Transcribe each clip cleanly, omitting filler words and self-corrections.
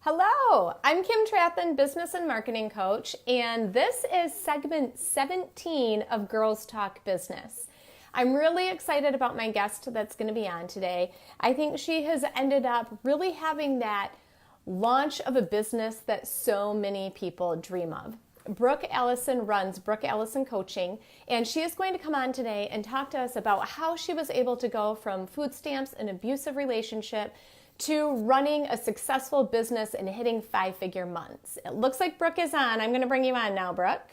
Hello, I'm Kim Trathan, business and marketing coach, and this is segment 17 of Girls Talk Business. I'm really excited about my guest that's going to be on today. I think she has ended up really having that launch of a business that so many people dream of. Brooke Allison runs Brooke Allison Coaching, and she is going to come on today and talk to us about how she was able to go from food stamps, an abusive relationship, to running a successful business and hitting five-figure months. It looks like Brooke is on. I'm going to bring you on now, Brooke.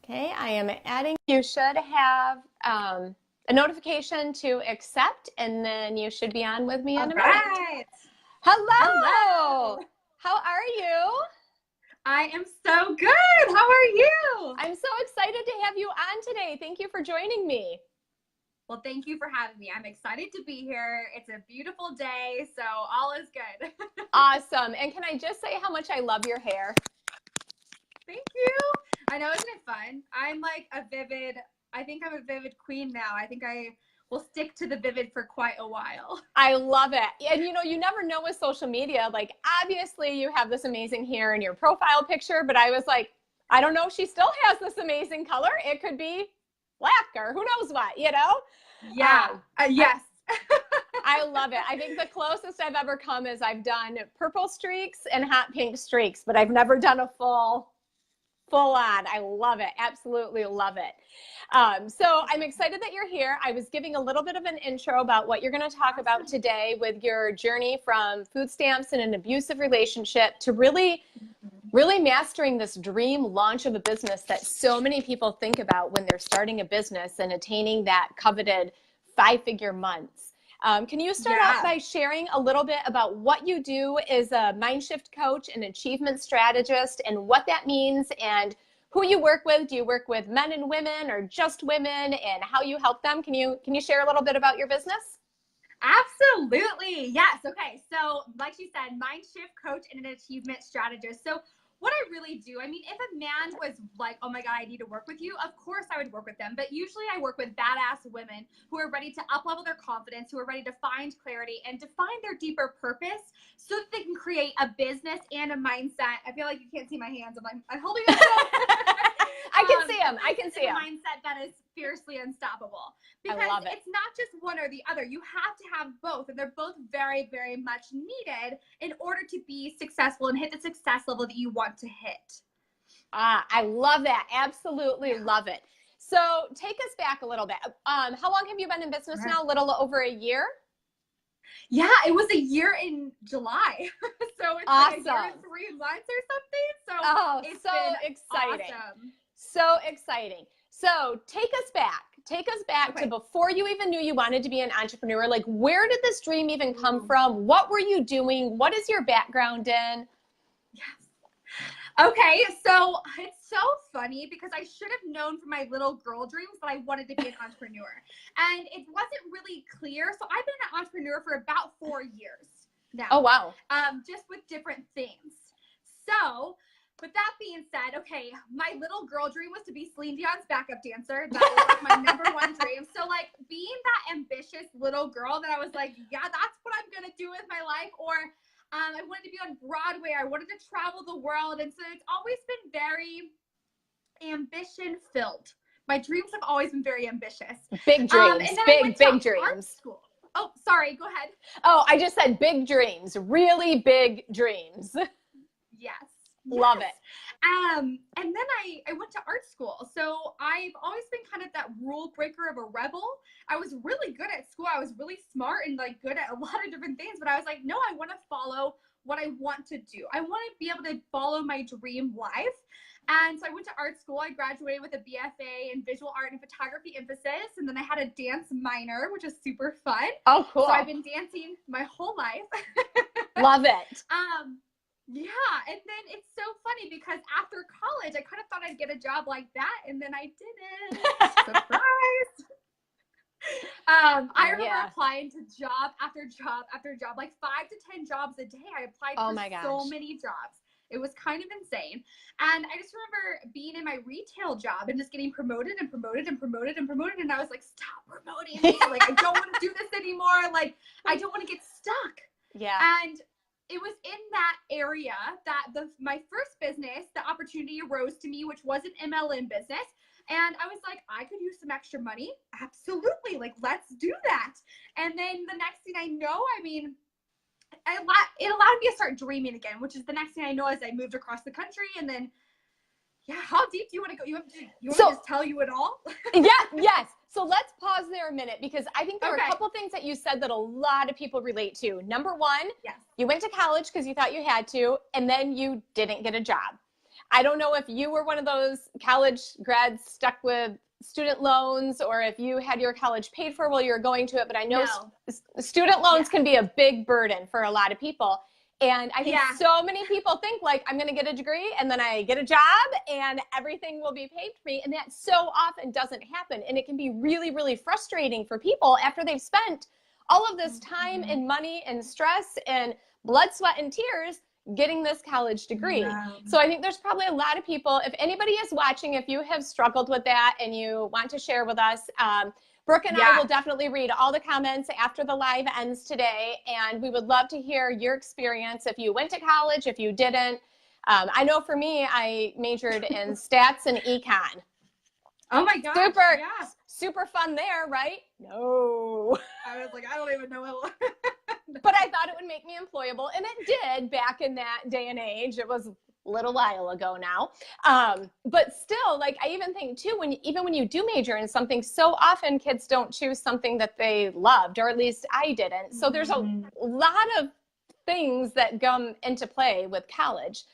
Okay, I am adding. You should have a notification to accept, and then you should be on with me in a minute. Right. Hello. How are you? I am so good. How are you? I'm so excited to have you on today. Thank you for joining me. Well, thank you for having me. I'm excited to be here. It's a beautiful day, so all is good. Awesome. And can I just say how much I love your hair? Thank you. I know, isn't it fun? I think I'm a vivid queen now. I think I will stick to the vivid for quite a while. I love it. And you never know with social media, like obviously you have this amazing hair in your profile picture, but I was like, I don't know if she still has this amazing color. It could be black or who knows what, Yeah. Yes. I love it. I think the closest I've ever come is I've done purple streaks and hot pink streaks, but I've never done a full on. I love it. Absolutely love it. So I'm excited that you're here. I was giving a little bit of an intro about what you're going to talk about today with your journey from food stamps and an abusive relationship to really mastering this dream launch of a business that so many people think about when they're starting a business and attaining that coveted five-figure months. Can you start out by sharing a little bit about what you do as a mind shift coach and achievement strategist and what that means and who you work with? Do you work with men and women or just women, and how you help them? Can you share a little bit about your business? Absolutely. Yes. Okay. So like you said, mind shift coach and an achievement strategist. So what I really do, I mean, if a man was like, oh my God, I need to work with you, of course I would work with them. But usually I work with badass women who are ready to up-level their confidence, who are ready to find clarity and to find their deeper purpose so that they can create a business and a mindset. I feel like you can't see my hands. I'm holding them up. I can see them. I can see them. A mindset that is fiercely unstoppable. Because I love it. It's not just one or the other. You have to have both, and they're both very, very much needed in order to be successful and hit the success level that you want to hit. I love that. Absolutely love it. So take us back a little bit. How long have you been in business now? A little over a year? Yeah, it was a year in July. So it's awesome. Like a year and 3 months or something. So it's so exciting. Awesome. So exciting. So take us back to before you even knew you wanted to be an entrepreneur. Like, where did this dream even come from? What were you doing? What is your background in? Yes. Okay, so it's so funny because I should have known from my little girl dreams that I wanted to be an entrepreneur. And it wasn't really clear. So I've been an entrepreneur for about 4 years now. Oh, wow. Just with different things. So with that being said, okay, my little girl dream was to be Celine Dion's backup dancer. That was like my number one dream. So like being that ambitious little girl that I was like, yeah, that's what I'm going to do with my life. Or I wanted to be on Broadway. I wanted to travel the world. And so it's always been very ambition filled. My dreams have always been very ambitious. Big dreams, big dreams. Art school. Oh, sorry, go ahead. Oh, I just said big dreams, really big dreams. Yes. Love it. And then I went to art school. So I've always been kind of that rule breaker of a rebel. I was really good at school. I was really smart and like good at a lot of different things, but I was like, no, I want to follow what I want to do. I want to be able to follow my dream life. And so I went to art school. I graduated with a BFA in visual art and photography emphasis. And then I had a dance minor, which is super fun. Oh, cool. So I've been dancing my whole life. Love it. Yeah, and then it's so funny because after college, I kind of thought I'd get a job like that, and then I didn't. Surprise! I remember applying to job after job after job, like 5 to 10 jobs a day. I applied for so many jobs. It was kind of insane. And I just remember being in my retail job and just getting promoted and promoted and promoted and promoted. And I was like, stop promoting me. Like, I don't want to do this anymore. Like, I don't want to get stuck. Yeah. And it was in that area that my first business, the opportunity arose to me, which was an MLM business. And I was like, I could use some extra money. Absolutely. Like, let's do that. And then the next thing I know, I mean, it allowed me to start dreaming again, which is the next thing I know as I moved across the country. And then, yeah, how deep do you want to go? You want me to just tell you it all? Yes. So let's pause there a minute, because I think there are a couple things that you said that a lot of people relate to. Number one, yes, you went to college because you thought you had to, and then you didn't get a job. I don't know if you were one of those college grads stuck with student loans, or if you had your college paid for while you were going to it, but I know student loans can be a big burden for a lot of people. And I think so many people think like, I'm going to get a degree and then I get a job and everything will be paid for me. And that so often doesn't happen. And it can be really, really frustrating for people after they've spent all of this time and money and stress and blood, sweat, and tears getting this college degree. So I think there's probably a lot of people, if anybody is watching, if you have struggled with that and you want to share with us, Brooke and I will definitely read all the comments after the live ends today, and we would love to hear your experience if you went to college, if you didn't. I know for me, I majored in stats and econ. Oh my gosh. Super fun there, right? No. I was like, I don't even know it. But I thought it would make me employable, and it did back in that day and age. It was a little while ago now. But still, like, I even think too, even when you do major in something, so often kids don't choose something that they loved, or at least I didn't. So there's a lot of things that come into play with college.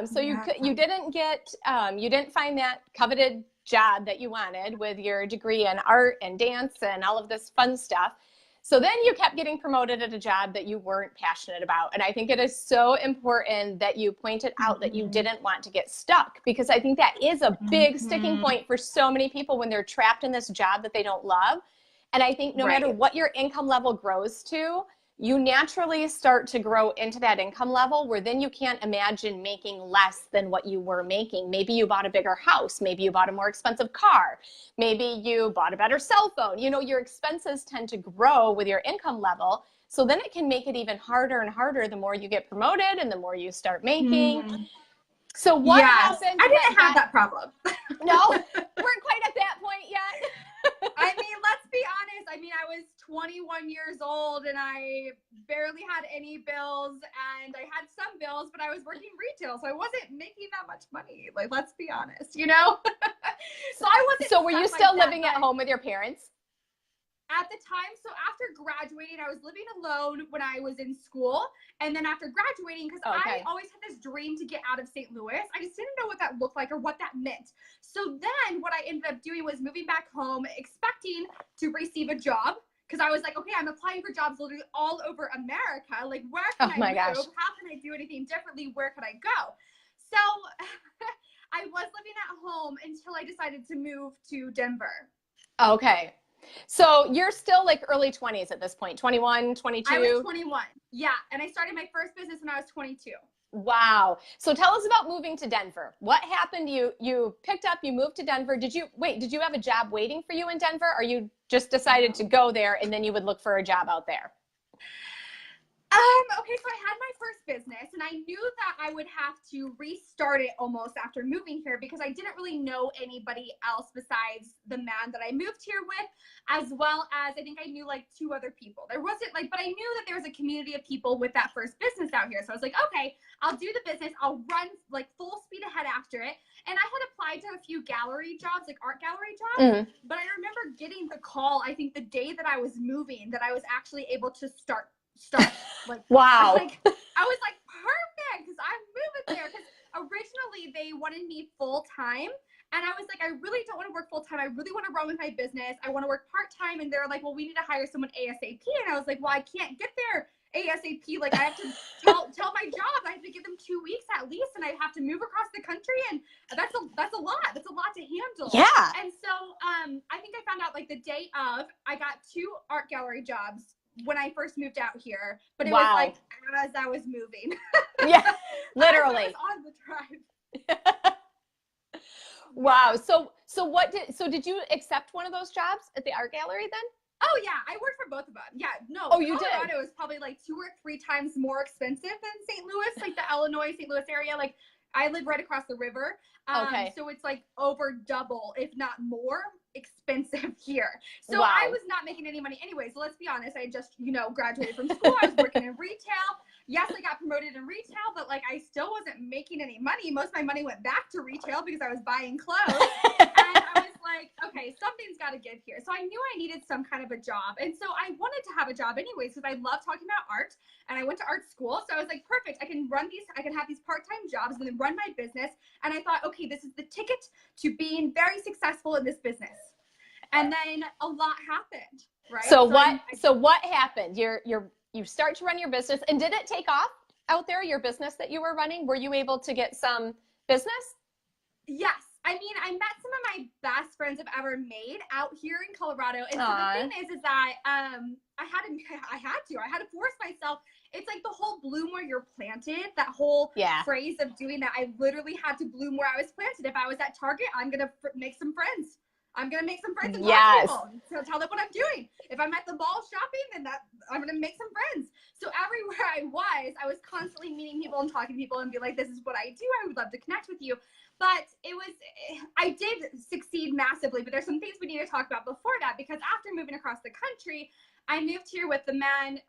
So you didn't find that coveted job that you wanted with your degree in art and dance and all of this fun stuff. So then you kept getting promoted at a job that you weren't passionate about. And I think it is so important that you pointed out that you didn't want to get stuck, because I think that is a big sticking point for so many people when they're trapped in this job that they don't love. And I think no matter what your income level grows to, you naturally start to grow into that income level where then you can't imagine making less than what you were making. Maybe you bought a bigger house. Maybe you bought a more expensive car. Maybe you bought a better cell phone. You know, your expenses tend to grow with your income level. So then it can make it even harder and harder the more you get promoted and the more you start making. So what happened? I didn't have that problem. No, weren't quite at that point yet. I mean, let's be honest. I mean, I was 21 years old and I barely had any bills, and I had some bills, but I was working retail, so I wasn't making that much money. Like, let's be honest, you know? So I wasn't. So were you still living at home with your parents? At the time, so after graduating, I was living alone when I was in school. And then after graduating, because I always had this dream to get out of St. Louis, I just didn't know what that looked like or what that meant. So then what I ended up doing was moving back home, expecting to receive a job. Because I was like, okay, I'm applying for jobs literally all over America. Like, where can I move? How can I do anything differently? Where could I go? So I was living at home until I decided to move to Denver. Okay. So you're still like early 20s at this point, 21, 22? I was 21. Yeah. And I started my first business when I was 22. Wow. So tell us about moving to Denver. What happened? You picked up, you moved to Denver. Did you have a job waiting for you in Denver, or you just decided to go there and then you would look for a job out there? Okay, so I had my first business, and I knew that I would have to restart it almost after moving here, because I didn't really know anybody else besides the man that I moved here with, as well as I think I knew like 2 other people. There wasn't like, but I knew that there was a community of people with that first business out here. So I was like, okay, I'll do the business. I'll run like full speed ahead after it. And I had applied to a few gallery jobs, like art gallery jobs, but I remember getting the call, I think the day that I was moving, that I was actually able to start like, wow. I was like perfect, because I'm moving there, because originally they wanted me full time, and I was like, I really don't want to work full time. I really want to run with my business. I want to work part time. And they're like, well, we need to hire someone ASAP. And I was like, well, I can't get there ASAP. Like, I have to tell my job. I have to give them 2 weeks at least, and I have to move across the country, and that's a lot. That's a lot to handle. Yeah. And so I think I found out like the day of, I got 2 art gallery jobs when I first moved out here, but it was like as I was moving. Yeah, literally. I was on the drive. Wow. So did you accept one of those jobs at the art gallery then? Oh yeah, I worked for both of them. Yeah, no, Oh, you Colorado did? is probably like 2 or 3 times more expensive than St. Louis, like the Illinois, St. Louis area. Like I live right across the river. Okay. So it's like over double, if not more, expensive here. So I Wow. was not making any money anyway. So let's be honest, I just, graduated from school. I was working in retail. Yes, I got promoted in retail, but like I still wasn't making any money. Most of my money went back to retail because I was buying clothes. And I was like, okay, something's got to give here. So I knew I needed some kind of a job. And so I wanted to have a job anyways because I love talking about art and I went to art school. So I was like, perfect. I can have these part-time jobs and then run my business. And I thought, okay, this is the ticket to being very successful in this business. And then a lot happened, right? So what happened? You start to run your business, and did it take off out there, your business that you were running? Were you able to get some business? Yes. I mean, I met some of my best friends I've ever made out here in Colorado. And so the thing is that I had to force myself. It's like the whole bloom where you're planted, that whole phrase of doing that. I literally had to bloom where I was planted. If I was at Target, I'm going to make some friends. I'm going to make some friends and talk to people. So tell them what I'm doing. If I'm at the mall shopping, then I'm going to make some friends. So everywhere I was constantly meeting people and talking to people and be like, this is what I do. I would love to connect with you. But I did succeed massively, but there's some things we need to talk about before that, because after moving across the country, I moved here with the man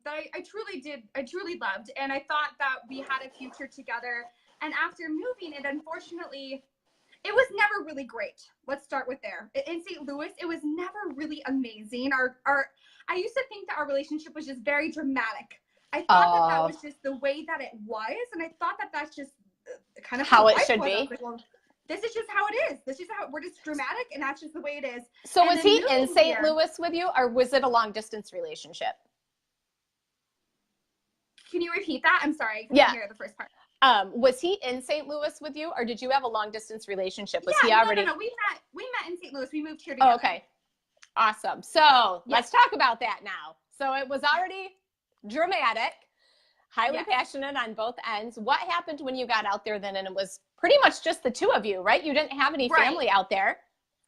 that I truly loved. And I thought that we had a future together. And after moving, it was never really great. Let's start with there. In St. Louis, it was never really amazing. I used to think that our relationship was just very dramatic. I thought that was just the way that it was. And I thought that that's just kind of how it should be. Like, well, this is just how it is. This is how we're just dramatic, and that's just the way it is. So was he in St. Louis with you, or was it a long distance relationship? Can you repeat that? I'm sorry. I couldn't hear the first part. Was he in St. Louis with you, or did you have a long distance relationship? Was he already? No. We met in St. Louis. We moved here together. Oh, okay. Awesome. So let's talk about that now. So it was already dramatic, highly passionate on both ends. What happened when you got out there then? And it was pretty much just the two of you, right? You didn't have any family out there.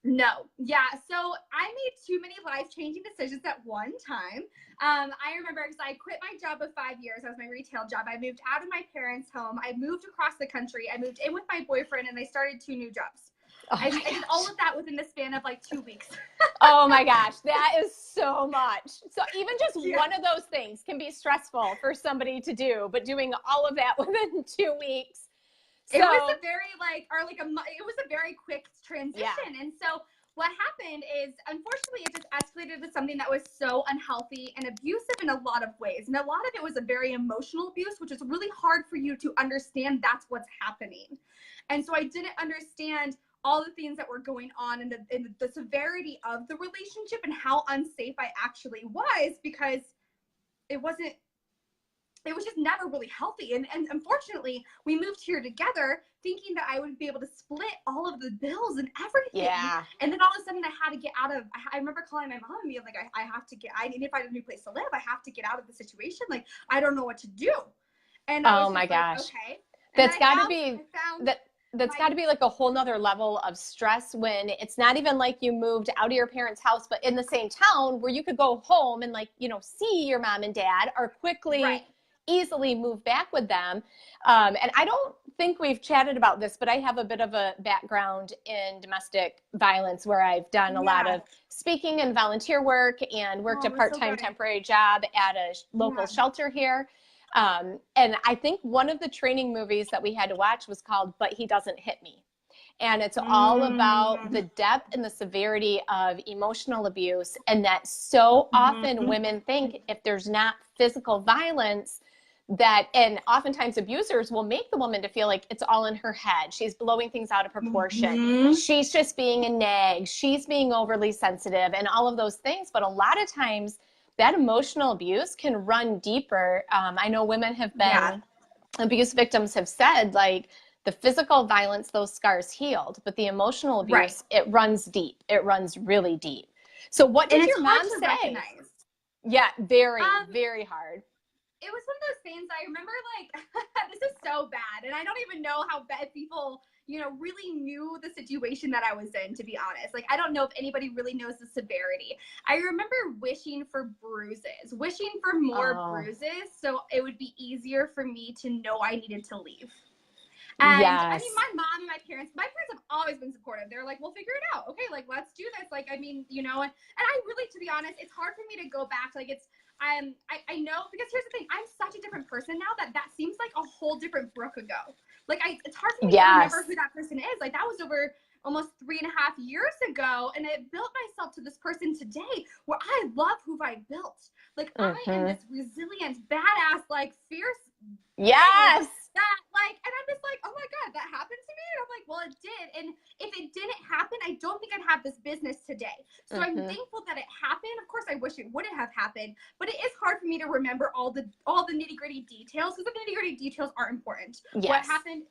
No. Yeah. So I made too many life-changing decisions at one time. I remember because I quit my job of 5 years. That was my retail job. I moved out of my parents' home. I moved across the country. I moved in with my boyfriend, and I started 2 new jobs. I did all of that within the span of like 2 weeks. Oh my gosh, that is so much. So even just one of those things can be stressful for somebody to do, but doing all of that within 2 weeks. So, it was a very it was a very quick transition. And so what happened is, unfortunately, it just escalated to something that was so unhealthy and abusive in a lot of ways. And a lot of it was a very emotional abuse, which is really hard for you to understand that's what's happening. And so I didn't understand all the things that were going on and the severity of the relationship and how unsafe I actually was, because it was just never really healthy. And unfortunately, we moved here together thinking that I would be able to split all of the bills and everything. Yeah. And then all of a sudden I had to get out of, I remember calling my mom and being like, I need to find a new place to live. I have to get out of the situation. Like, I don't know what to do. And I was my gosh. okay. That's got to be, that's got to be like a whole nother level of stress when it's not even like you moved out of your parents' house, but in the same town where you could go home and see your mom and dad, or quickly, easily move back with them. And I don't think we've chatted about this, but I have a bit of a background in domestic violence where I've done a lot of speaking and volunteer work and worked a part-time temporary job at a local shelter here. And I think one of the training movies that we had to watch was called But He Doesn't Hit Me. And it's all about the depth and the severity of emotional abuse. And that so often women think if there's not physical violence, and oftentimes abusers will make the woman to feel like it's all in her head. She's blowing things out of proportion. She's just being a nag. She's being overly sensitive and all of those things. But a lot of times that emotional abuse can run deeper. I know women have been, abuse victims have said, like, the physical violence, those scars healed, but the emotional abuse, it runs deep. It runs really deep. So what did your mom say? Recognize. Yeah, very, very hard. It was one of those things I remember, like, this is so bad. And I don't even know how bad people, really knew the situation that I was in, to be honest. Like, I don't know if anybody really knows the severity. I remember wishing for bruises, wishing for more bruises so it would be easier for me to know I needed to leave. And I mean, my mom and my parents have always been supportive. They're like, we'll figure it out. Okay, like, let's do this. Like, I mean, and I really, to be honest, it's hard for me to go back. Like, I know, because here's the thing, I'm such a different person now that seems like a whole different Brooke ago. Like, it's hard for me to remember who that person is. Like, that was over almost 3.5 years ago. And it built myself to this person today where I love who I built. Like, I am this resilient, badass, like, fierce. Yes. That, like, and I'm just like, oh my God, that happened to me? And I'm like, well, it did. And if it didn't happen, I don't think I'd have this business today. So I'm thankful that it happened. Of course, I wish it wouldn't have happened, but it is hard for me to remember all the nitty gritty details, because the nitty gritty details are important. Yes. What happened,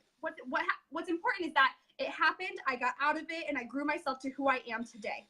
what's important is that it happened, I got out of it, and I grew myself to who I am today.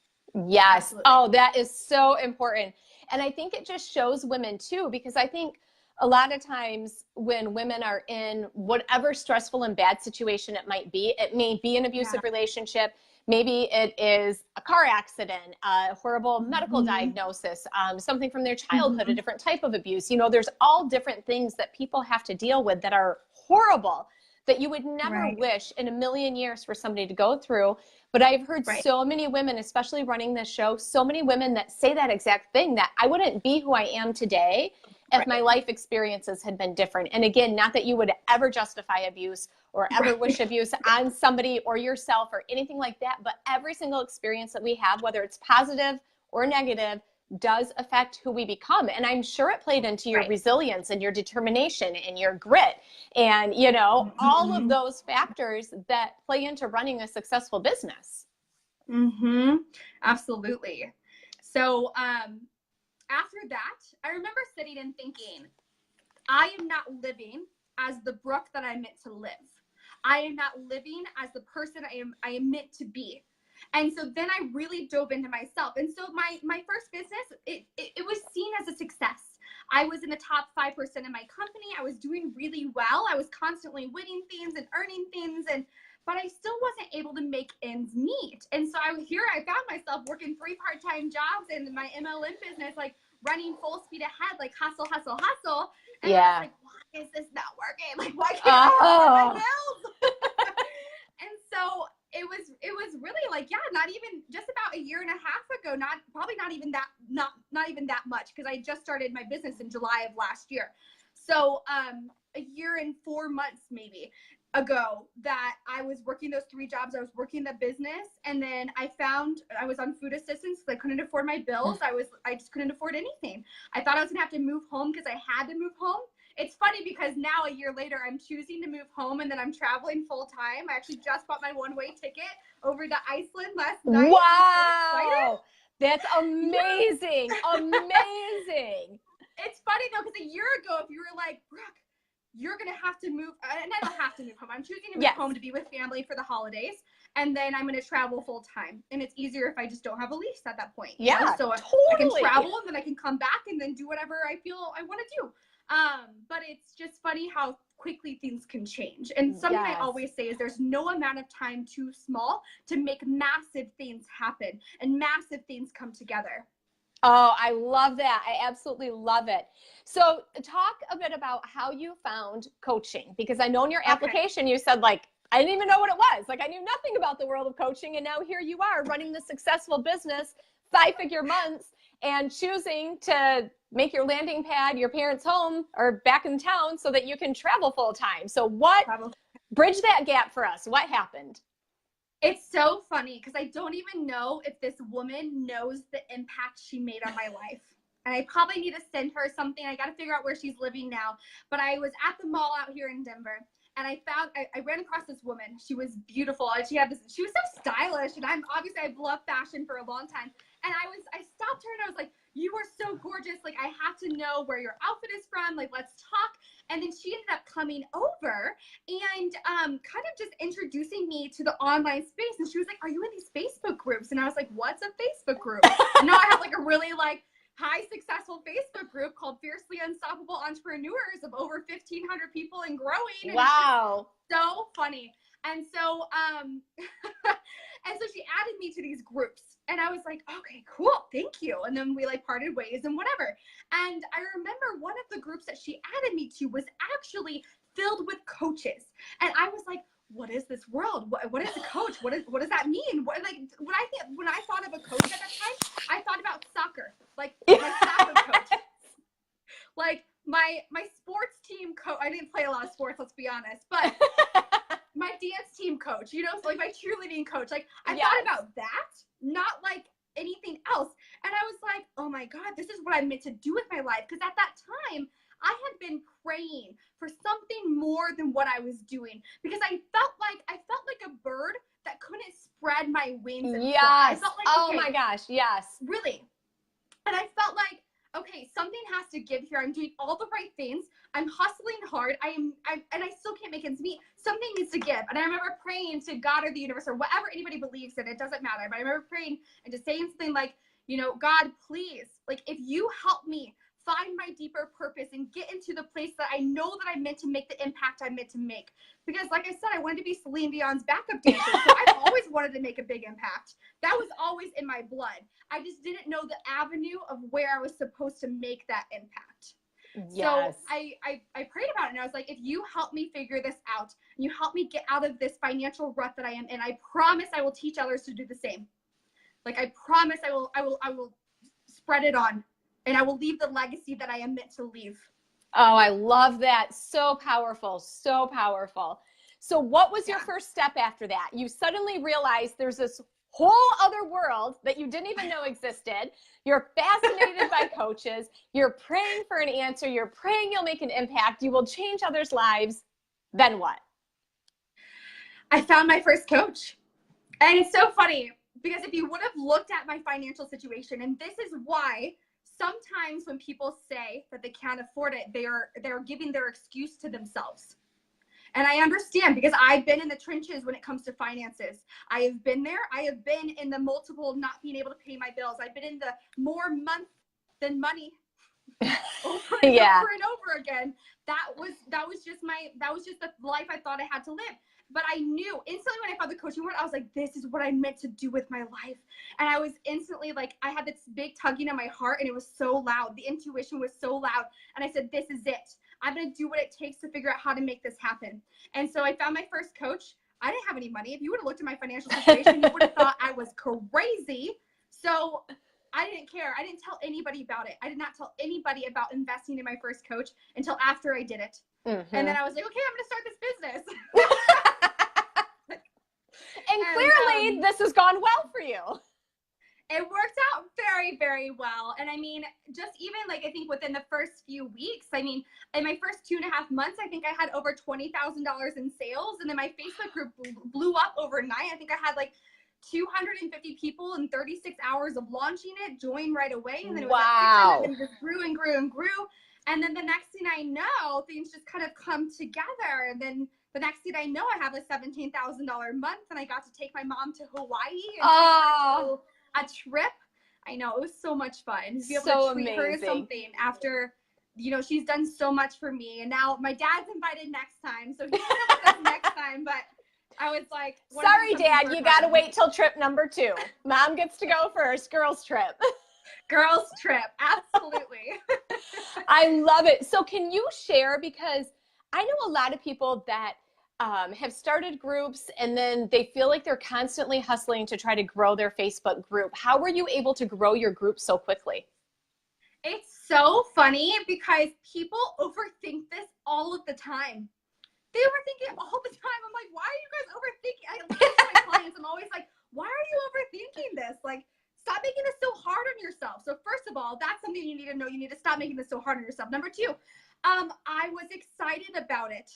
Yes. Absolutely. Oh, that is so important. And I think it just shows women too, because I think a lot of times when women are in whatever stressful and bad situation it might be, it may be an abusive relationship. Maybe it is a car accident, a horrible medical diagnosis, something from their childhood, a different type of abuse. There's all different things that people have to deal with that are horrible, that you would never wish in a million years for somebody to go through. But I've heard so many women, especially running this show, so many women that say that exact thing, that I wouldn't be who I am today if my life experiences had been different. And again, not that you would ever justify abuse or ever wish abuse on somebody or yourself or anything like that, but every single experience that we have, whether it's positive or negative, does affect who we become. And I'm sure it played into your resilience and your determination and your grit and, all of those factors that play into running a successful business. Absolutely. So, after that, I remember sitting and thinking, I am not living as the Brooke that I'm meant to live. I am not living as the person I am meant to be. And so then I really dove into myself. And so my first business, it was seen as a success. I was in the top 5% in my company. I was doing really well. I was constantly winning things and earning things, but I still wasn't able to make ends meet. And so I found myself working 3 part-time jobs in my MLM business, like running full speed ahead, like hustle, hustle, hustle. And I was like, why is this not working? Like, why can't I pay my bills? And so it was really like, not even just about a year and a half ago, not even that much, because I just started my business in July of last year. So a year and 4 months maybe ago that I was working those 3 jobs. I was working the business, and then I found I was on food assistance because I couldn't afford my bills. I just couldn't afford anything. I thought I was gonna have to move home because I had to move home. It's funny because now, a year later, I'm choosing to move home, and then I'm traveling full time. I actually just bought my one-way ticket over to Iceland last night. Wow, that's amazing. Amazing. It's funny though, because a year ago, if you were like, Brooke, you're going to have to move, and I don't have to move home. I'm choosing to move home to be with family for the holidays, and then I'm going to travel full time. And it's easier if I just don't have a lease at that point. So totally. I can travel, and then I can come back and then do whatever I feel I want to do. But it's just funny how quickly things can change. And something I always say is there's no amount of time too small to make massive things happen and massive things come together. Oh, I love that. I absolutely love it. So talk a bit about how you found coaching, because I know in your application you said, like, I didn't even know what it was. Like, I knew nothing about the world of coaching. And now here you are running the successful business, 5-figure months, and choosing to make your landing pad, your parents' home, or back in town so that you can travel full time. So bridge that gap for us. What happened? It's so funny because I don't even know if this woman knows the impact she made on my life. And I probably need to send her something. I got to figure out where she's living now. But I was at the mall out here in Denver, and I ran across this woman. She was beautiful. And she was so stylish. And I've loved fashion for a long time. And I stopped her and I was like, you are so gorgeous. Like, I have to know where your outfit is from. Like, let's talk. And then she ended up coming over and kind of just introducing me to the online space. And she was like, are you in these Facebook groups? And I was like, what's a Facebook group? And now I have like a really high successful Facebook group called Fiercely Unstoppable Entrepreneurs of over 1,500 people and growing. And wow. so funny. And so, and so she added me to these groups, and I was like, okay, cool, thank you. And then we like parted ways and whatever. And I remember one of the groups that she added me to was actually filled with coaches. And I was like, what is this world? What is a coach? What does that mean? When I thought of a coach at that time, I thought about soccer, like my soccer coach, like my sports team coach. I didn't play a lot of sports, let's be honest, but my dance team coach, you know, so like my cheerleading coach. Like I thought about that, not like anything else. And I was like, oh my God, this is what I'm meant to do with my life. Because at that time, I had been praying for something more than what I was doing, because I felt like a bird that couldn't spread my wings. And fly. I felt like, oh my gosh, yes. Really. And I felt like, okay, something has to give here. I'm doing all the right things. I'm hustling hard. And I still can't make ends meet. Something needs to give. And I remember praying to God or the universe or whatever anybody believes in. It doesn't matter. But I remember praying and just saying something like, you know, God, please, like if you help me find my deeper purpose and get into the place that I know that I'm meant to make the impact I'm meant to make. Because like I said, I wanted to be Celine Dion's backup dancer. So I've always wanted to make a big impact. That was always in my blood. I just didn't know the avenue of where I was supposed to make that impact. Yes. So I prayed about it, and I was like, if you help me figure this out, and you help me get out of this financial rut that I am in, I promise I will teach others to do the same. Like I promise I will spread it on. And I will leave the legacy that I am meant to leave. Oh, I love that. So powerful. So powerful. So what was your first step after that? You suddenly realized there's this whole other world that you didn't even know existed. You're fascinated by coaches. You're praying for an answer. You're praying you'll make an impact. You will change others' lives. Then what? I found my first coach. And it's so funny because if you would have looked at my financial situation, and this is why sometimes when people say that they can't afford it, they're giving their excuse to themselves. And I understand, because I've been in the trenches when it comes to finances. I have been there. I have been in the multiple not being able to pay my bills. I've been in the more month than money over and over again. That was just the life I thought I had to live. But I knew instantly when I found the coaching world, I was like, this is what I'm meant to do with my life. And I was instantly like, I had this big tugging in my heart, and it was so loud. The intuition was so loud. And I said, this is it. I'm going to do what it takes to figure out how to make this happen. And so I found my first coach. I didn't have any money. If you would have looked at my financial situation, you would have thought I was crazy. So I didn't care. I didn't tell anybody about it. I did not tell anybody about investing in my first coach until after I did it. Mm-hmm. And then I was like, okay, I'm going to start this business. And clearly this has gone well for you. It worked out very, very well. And I mean, just even like, I think within the first few weeks, I mean, in my first 2.5 months, I think I had over $20,000 in sales. And then my Facebook group blew up overnight. I think I had like 250 people in 36 hours of launching it, join right away. And then it was at 600, and it just grew and grew and grew. And then the next thing I know, things just kind of come together. And then the next thing I know, I have a $17,000 month, and I got to take my mom to Hawaii and a trip. I know, it was so much fun to be able to treat her to something after, you know, she's done so much for me. And now my dad's invited next time, so he's coming with us next time. But I was like, sorry, Dad, you got to wait till trip number 2. Mom gets to go first. Girls trip. Girls trip. Absolutely. I love it. So can you share, because I know a lot of people that have started groups and then they feel like they're constantly hustling to try to grow their Facebook group. How were you able to grow your group so quickly? It's so funny because people overthink this all of the time. They overthink it all the time. I'm like, why are you guys overthinking? I tell my clients, I'm always like, why are you overthinking this? Like, stop making this so hard on yourself. So first of all, that's something you need to know. You need to stop making this so hard on yourself. Number 2, I was excited about it.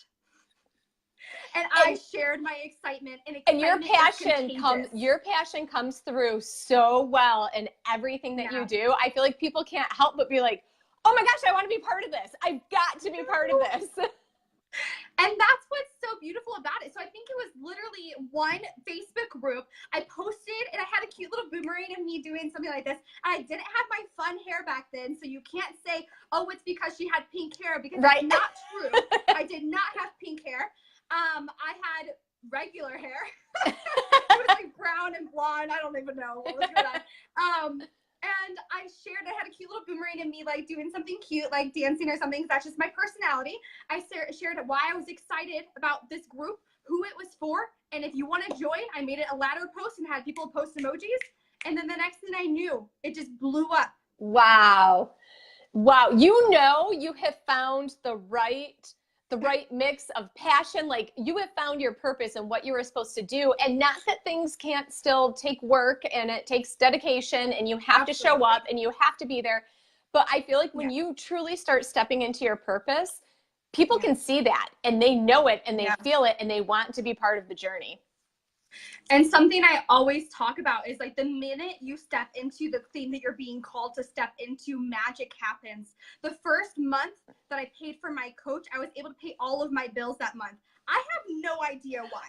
And I shared my excitement and your passion comes through so well in everything that you do. I feel like people can't help but be like, oh my gosh, I want to be part of this. I've got to be part of this. And that's what's so beautiful about it. So I think it was literally one Facebook group. I posted and I had a cute little boomerang of me doing something like this. And I didn't have my fun hair back then. So you can't say, oh, it's because she had pink hair, because that's not true. I did not have pink hair. I had regular hair. It was like brown and blonde. I don't even know what was going on. And I had a cute little boomerang in me, like doing something cute, like dancing or something. That's just my personality. I shared why I was excited about this group, who it was for. And if you want to join, I made it a ladder post and had people post emojis. And then the next thing I knew, it just blew up. Wow. Wow. You know, you have found the right mix of passion. Like, you have found your purpose and what you were supposed to do. And not that things can't still take work, and it takes dedication, and you have to show up and you have to be there. But I feel like when you truly start stepping into your purpose, people can see that, and they know it, and they feel it, and they want to be part of the journey. And something I always talk about is like the minute you step into the thing that you're being called to step into, magic happens. The first month that I paid for my coach, I was able to pay all of my bills that month. I have no idea why.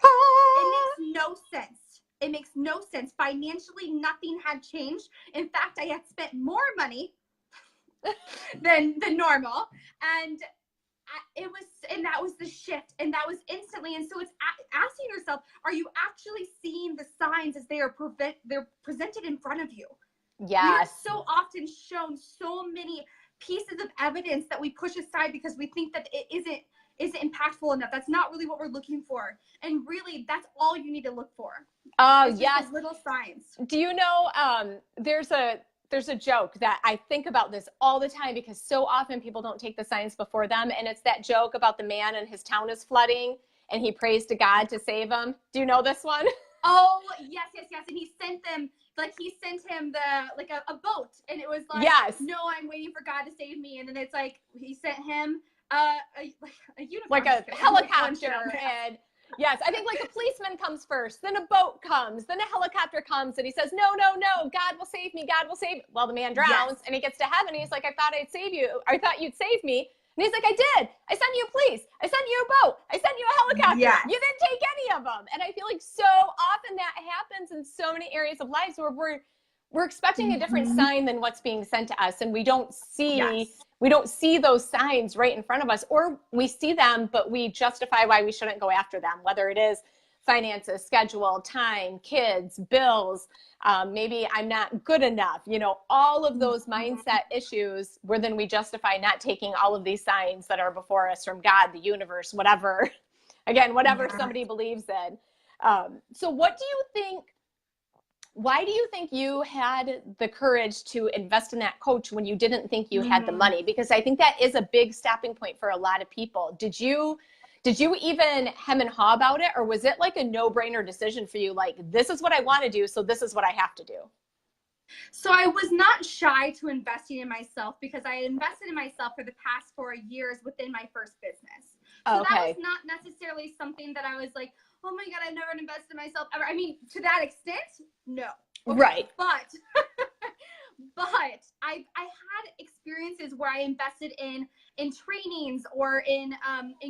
It makes no sense. It makes no sense. Financially, nothing had changed. In fact, I had spent more money than normal. And that was the shift, and that was instantly. And so it's asking yourself, are you actually seeing the signs as they're presented in front of you? Yes. We are so often shown so many pieces of evidence that we push aside because we think that it isn't impactful enough. That's not really what we're looking for. And really, that's all you need to look for. Oh, yes. Little signs. Do you know, there's a joke that I think about this all the time, because so often people don't take the signs before them. And it's that joke about the man and his town is flooding and he prays to God to save him. Do you know this one? Oh, yes. And he sent him, he sent him a boat, and it was like, no, I'm waiting for God to save me. And then it's like, he sent him a uniform. Like a helicopter. And yes, I think like a policeman comes first, then a boat comes, then a helicopter comes, and he says, no, God will save me, God will save me. Well, the man drowns, and he gets to heaven, and he's like, I thought you'd save me. And he's like, I did. I sent you a police. I sent you a boat. I sent you a helicopter. Yes. You didn't take any of them. And I feel like so often that happens in so many areas of lives where we're expecting a different sign than what's being sent to us, and we don't see those signs right in front of us, or we see them, but we justify why we shouldn't go after them, whether it is finances, schedule, time, kids, bills, maybe I'm not good enough, all of those mindset issues, where then we justify not taking all of these signs that are before us from God, the universe, whatever somebody believes in. So why do you think you had the courage to invest in that coach when you didn't think you had the money? Because I think that is a big stopping point for a lot of people. Did you even hem and haw about it, or was it like a no-brainer decision for you? Like, this is what I want to do, so this is what I have to do. So I was not shy to investing in myself, because I invested in myself for the past 4 years within my first business. So that was not necessarily something that I was like, oh my God, I've never invested in myself ever. I mean, to that extent, no. Okay. Right. But I had experiences where I invested in trainings or in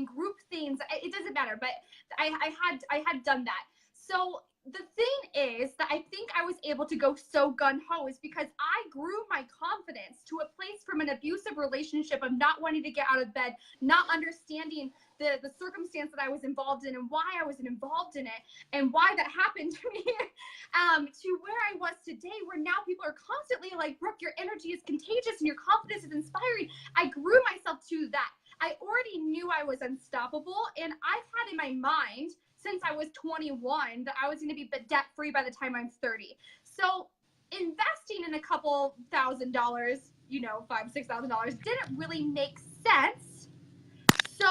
group things. It doesn't matter, but I had done that. So the thing is that I think I was able to go so gung-ho is because I grew my confidence to a place from an abusive relationship of not wanting to get out of bed, not understanding the circumstance that I was involved in and why I was involved in it and why that happened to me, to where I was today, where now people are constantly like, Brooke, your energy is contagious and your confidence is inspiring. I grew myself to that. I already knew I was unstoppable, and I've had in my mind since I was 21 that I was going to be debt free by the time I'm 30. So investing in a couple $1,000, $5,000, $6,000 didn't really make sense. So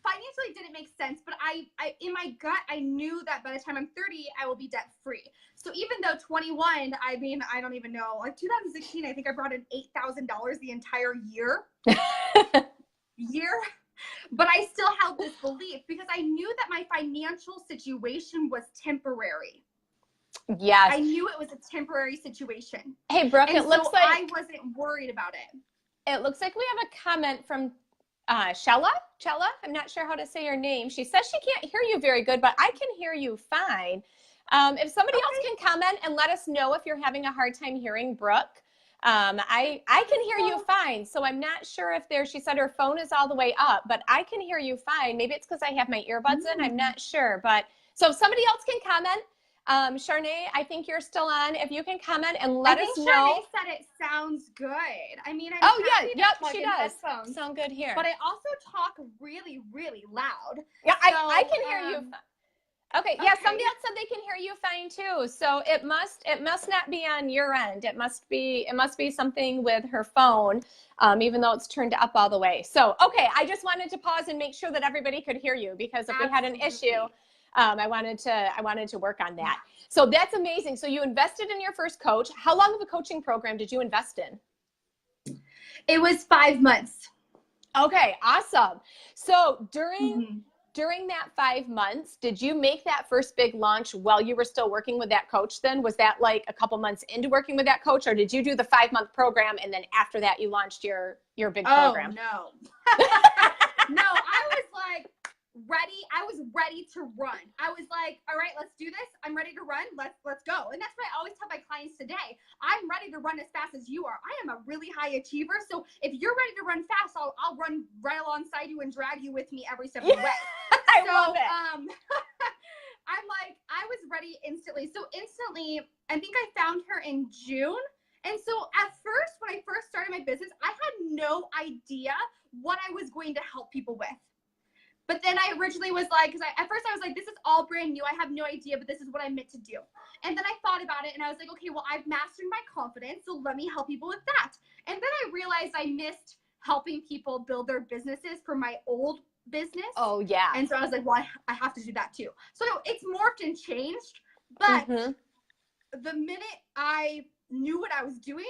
financially it didn't make sense, but I in my gut, I knew that by the time I'm 30, I will be debt free. So even though 21, I mean, I don't even know, like 2016, I think I brought in $8,000 the entire year. But I still held this belief because I knew that my financial situation was temporary. Yes. I knew it was a temporary situation. Hey, Brooke, it looks like I wasn't worried about it. It looks like we have a comment from Shella. I'm not sure how to say your name. She says she can't hear you very good, but I can hear you fine. If somebody else can comment and let us know if you're having a hard time hearing Brooke, I can hear you fine. So I'm not sure if she said her phone is all the way up, but I can hear you fine. Maybe it's because I have my earbuds in. I'm not sure. But so if somebody else can comment, Charnay, I think you're still on. If you can comment and let us know. Charnay said it sounds good. I mean, I'm happy to plug in headphones. Sound good here. But I also talk really, really loud. Yeah, so, I can hear you. Okay, yeah, somebody else said they can hear you fine too. So it must not be on your end. It must be something with her phone, even though it's turned up all the way. So okay, I just wanted to pause and make sure that everybody could hear you, because if we had an issue, I wanted to work on that. So that's amazing. So you invested in your first coach. How long of a coaching program did you invest in? It was 5 months. Okay, awesome. So during that 5 months, did you make that first big launch while you were still working with that coach then? Was that like a couple months into working with that coach, or did you do the 5-month program and then after that you launched your big program? Oh, no. No, I was like ready. I was ready to run. I was like, all right, let's do this. I'm ready to run. Let's go. And that's what I always tell my clients today. I'm ready to run as fast as you are. I am a really high achiever. So if you're ready to run fast, I'll run right alongside you and drag you with me every step of the way. I love it. I'm like, I was ready instantly. So instantly, I think I found her in June. And so at first, when I first started my business, I had no idea what I was going to help people with. But then I originally was like, because at first I was like, this is all brand new. I have no idea, but this is what I'm meant to do. And then I thought about it and I was like, okay, well, I've mastered my confidence, so let me help people with that. And then I realized I missed helping people build their businesses for my old business. Oh, yeah. And so I was like, well, I have to do that too. So it's morphed and changed. But the minute I knew what I was doing,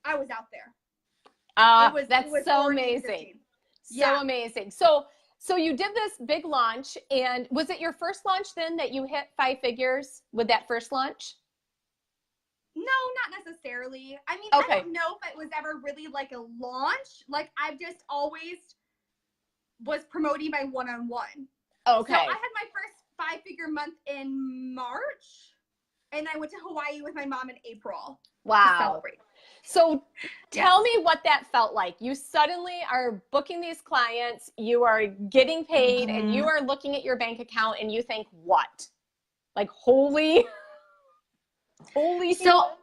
I was out there. That's so amazing. So amazing. So you did this big launch, and was it your first launch then that you hit 5 figures with that first launch? No, not necessarily. I mean, I don't know if it was ever really like a launch. Like I've just always was promoting my one-on-one. Okay. So I had my first 5-figure month in March, and I went to Hawaii with my mom in April. Wow. To celebrate. So tell me what that felt like. You suddenly are booking these clients, you are getting paid, and you are looking at your bank account and you think, what? Like, holy. So,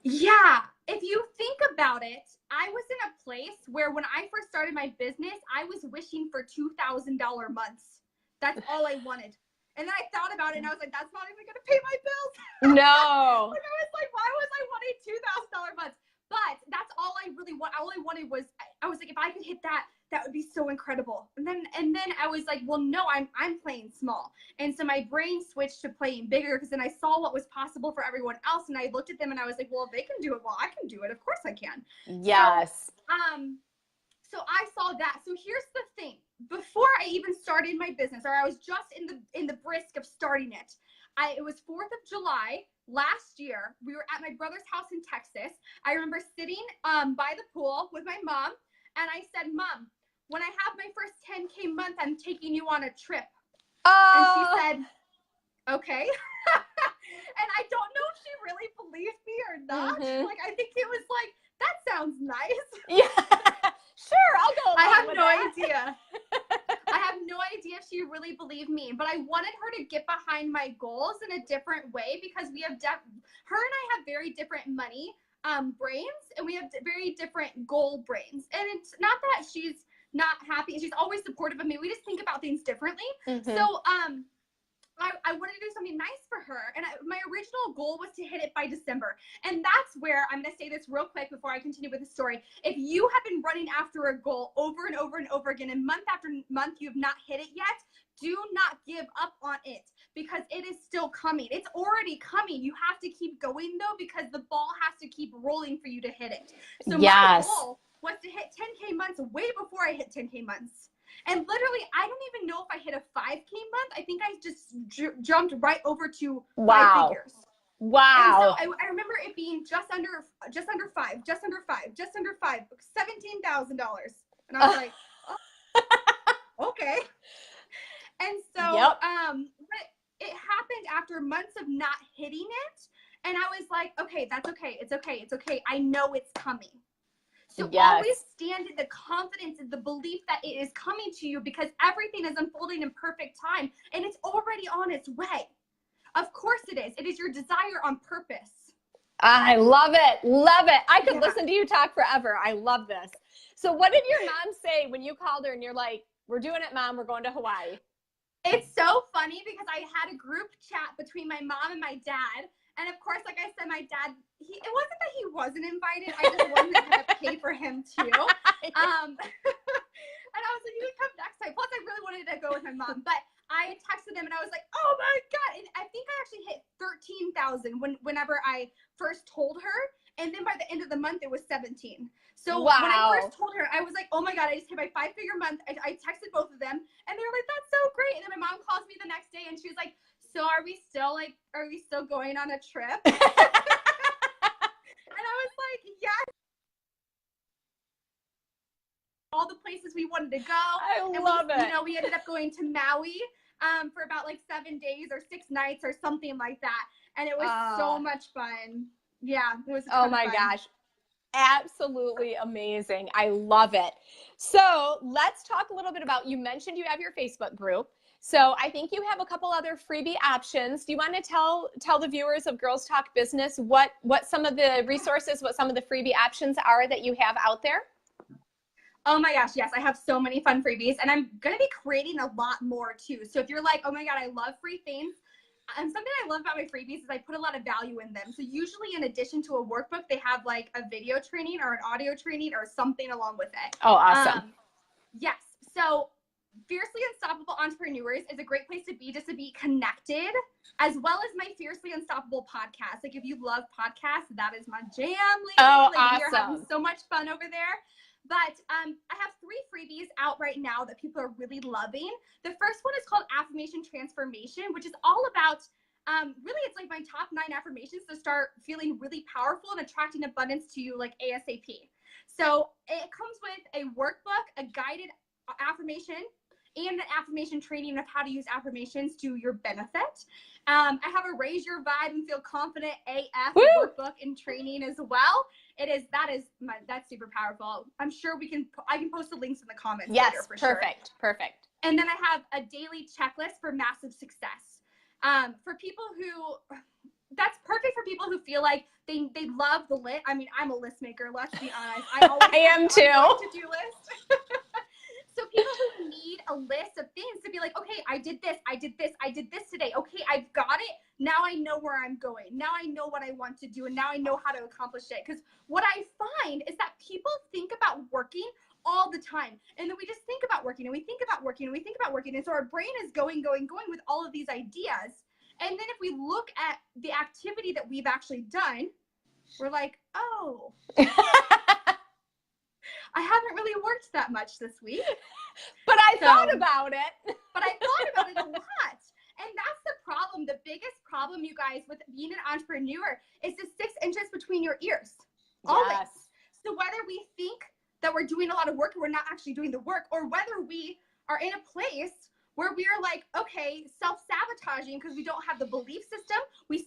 yeah, if you think about it, I was in a place where when I first started my business, I was wishing for $2,000 months. That's all I wanted. And then I thought about it and I was like, that's not even going to pay my bills. No. Like I was like, why was I wanting $2,000 months? But that's all I really want. All I wanted was, I was like, if I could hit that, that would be so incredible. And then I was like, well, no, I'm playing small. And so my brain switched to playing bigger, because then I saw what was possible for everyone else. And I looked at them and I was like, well, if they can do it, well, I can do it. Of course I can. Yes. So I saw that. So here's the thing. Before I even started my business, or I was just in the brisk of starting it, it was 4th of July last year. We were at my brother's house in Texas. I remember sitting by the pool with my mom, and I said, Mom, when I have my first 10K month, I'm taking you on a trip. And she said, okay. And I don't know if she really believed me or not. Like, I think it was like, that sounds nice. Yeah. Sure, I'll go. I have no idea. I have no idea if she really believed me, but I wanted her to get behind my goals in a different way, because we have her and I have very different money brains, and we have very different goal brains. And it's not that she's not happy. She's always supportive of me. We just think about things differently. So I wanted to do something nice for her. And my original goal was to hit it by December. And that's where, I'm going to say this real quick before I continue with the story. If you have been running after a goal over and over and over again, and month after month you have not hit it yet, do not give up on it, because it is still coming. It's already coming. You have to keep going though, because the ball has to keep rolling for you to hit it. So my goal was to hit 10K months way before I hit 10K months. And literally, I don't even know if I hit a 5K month. I think I just jumped right over to 5 figures. Wow. And so I remember it being just under five, $17,000. And I was like, oh, okay. And so, but it happened after months of not hitting it. And I was like, okay, that's okay. It's okay. It's okay. I know it's coming. So Yes. always stand in the confidence and the belief that it is coming to you, because everything is unfolding in perfect time and it's already on its way. Of course it is. It is your desire on purpose. I love it. Love it. I could listen to you talk forever. I love this. So what did your mom say when you called her and you're like, we're doing it, Mom, we're going to Hawaii? It's so funny because I had a group chat between my mom and my dad. And of course, like I said, my dad, it wasn't that he wasn't invited. I just wasn't going to pay for him too. And I was like, you can come next time. Plus, I really wanted to go with my mom. But I texted him and I was like, oh my God. And I think I actually hit 13,000 whenever I first told her. And then by the end of the month, it was 17. So wow. When I first told her, I was like, oh my God, I just hit my 5-figure month. I texted both of them and they were like, that's so great. And then my mom calls me the next day and she was like, so are we still going on a trip? And I was like, yes. All the places we wanted to go. I love it. You know, we ended up going to Maui for about like 7 days or 6 nights or something like that. And it was so much fun. Yeah, it was a ton oh my of fun. gosh. Absolutely amazing. I love it. So let's talk a little bit about, you mentioned you have your Facebook group. So I think you have a couple other freebie options. Do you want to tell the viewers of Girls Talk Business what some of the resources, what some of the freebie options are that you have out there? Oh my gosh, yes, I have so many fun freebies and I'm going to be creating a lot more too. So if you're like, oh my God, I love free things. And something I love about my freebies is I put a lot of value in them. So usually in addition to a workbook, they have like a video training or an audio training or something along with it. Oh, awesome. Yes. So Fiercely Unstoppable Entrepreneurs is a great place to be, just to be connected, as well as my Fiercely Unstoppable podcast. Like if you love podcasts, that is my jam. Oh, like, awesome. We are having so much fun over there. But I have 3 freebies out right now that people are really loving. The first one is called Affirmation Transformation, which is all about, really it's like my top 9 affirmations to start feeling really powerful and attracting abundance to you like ASAP. So it comes with a workbook, a guided affirmation, and an affirmation training of how to use affirmations to your benefit. I have a Raise Your Vibe and Feel Confident AF workbook and training as well. That's super powerful. I'm sure I can post the links in the comments. Yes, later for perfect, sure. perfect. And then I have a daily checklist for massive success. For people that's perfect for people who feel like they love the list. I mean, I'm a list maker, let's be honest. I am too. To-do list. So people who need a list of things to be like, okay, I did this today. Okay, I've got it. Now I know where I'm going. Now I know what I want to do. And now I know how to accomplish it. Because what I find is that people think about working all the time. And then we just think about working and we think about working and we think about working. And so our brain is going with all of these ideas. And then if we look at the activity that we've actually done, we're like, oh, I haven't really worked that much this week. But I thought about it. But I thought about it a lot. And that's the problem. The biggest problem, you guys, with being an entrepreneur is the 6 inches between your ears. Always. Yes. So whether we think that we're doing a lot of work and we're not actually doing the work, or whether we are in a place where we are like, okay, self-sabotaging because we don't have the belief system. We